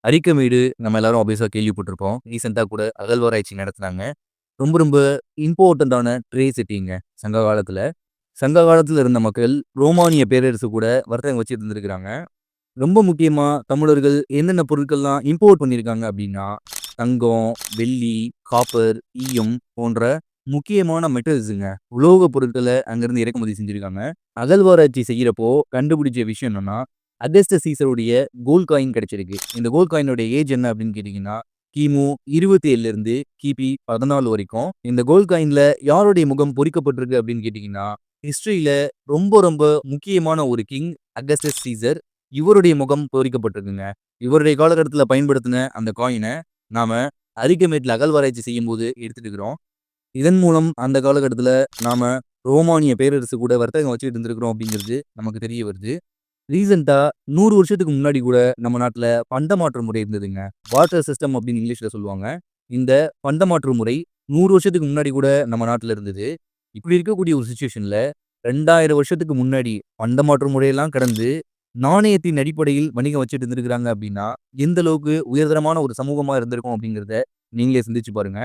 அரிக்கமேடு நம்ம எல்லாரும் ஆப்வியஸா கேள்விப்பட்டிருப்போம். ரீசென்ட்டா கூட அகழ்வாராய்ச்சி நடத்துனாங்க. ரொம்ப ரொம்ப இம்போர்ட்டன்ட்டான ட்ரே சிட்டிங்க சங்க காலத்துல. சங்க காலத்துல இருந்த மக்கள் ரோமானிய பேரரசு கூட வர்த்தகம் வச்சுட்டு இருந்திருக்காங்க. ரொம்ப முக்கியமா தமிழர்கள் என்னென்ன பொருட்கள்லாம் இம்போர்ட் பண்ணியிருக்காங்க அப்படின்னா, தங்கம், வெள்ளி, காப்பர், ஈயம் போன்ற முக்கியமான மெட்டல்ஸுங்க. உலோக பொருட்கள அங்கருந்து இறக்குமதி செஞ்சிருக்காங்க. அகழ்வாராய்ச்சி செய்யறப்போ கண்டுபிடிச்ச விஷயம் என்னன்னா, அகஸ்டஸ் சீசருடைய கோல்ட் காயின் கிடைச்சிருக்கு. இந்த கோல்ட் காயினுடைய ஏஜ் என்ன அப்படின்னு கேட்டீங்கன்னா, கிமு 27ல இருந்து கிபி 14 வரைக்கும். இந்த கோல்ட் காயின்ல யாருடைய முகம் பொறிக்கப்பட்டிருக்கு அப்படின்னு கேட்டீங்கன்னா, ஹிஸ்டரியில ரொம்ப ரொம்ப முக்கியமான ஒரு கிங் அகஸ்டஸ் சீசர். இவருடைய முகம் பொறிக்கப்பட்டிருக்குங்க. இவருடைய காலகட்டத்தில பயன்படுத்தின அந்த காயின நாம அரிகமேட்ல அகழ்வாராய்ச்சி செய்யும்போது எடுத்துட்டு இருக்கிறோம். இதன் மூலம் அந்த காலகட்டத்தில நாம ரோமானிய பேரரசு கூட வர்த்தகம் வச்சுட்டு இருந்திருக்கிறோம் அப்படிங்கிறது நமக்கு தெரிய வருது. ரீசென்ட்டா 100 வருஷத்துக்கு முன்னாடி கூட நம்ம நாட்ல பண்டமாற்று முறை இருந்ததுங்க. பார்ட்டர் சிஸ்டம் அப்படின்னு இங்கிலீஷ்ல சொல்லுவாங்க. இந்த பண்டமாற்று முறை 100 வருஷத்துக்கு முன்னாடி கூட நம்ம நாட்ல இருந்தது. இப்படி இருக்கக்கூடிய ஒரு சிச்சுவேஷன்ல 2000 வருஷத்துக்கு முன்னாடி பண்டமாற்று முறையெல்லாம் கடந்து நாணயத்தின் அடிப்படையில் வணிகம் வச்சுட்டு இருந்திருக்காங்க அப்படின்னா, எந்த அளவுக்கு உயர்தரமான ஒரு சமூகமா இருந்திருக்கும் அப்படிங்கிறத நீங்களே சிந்திச்சு பாருங்க.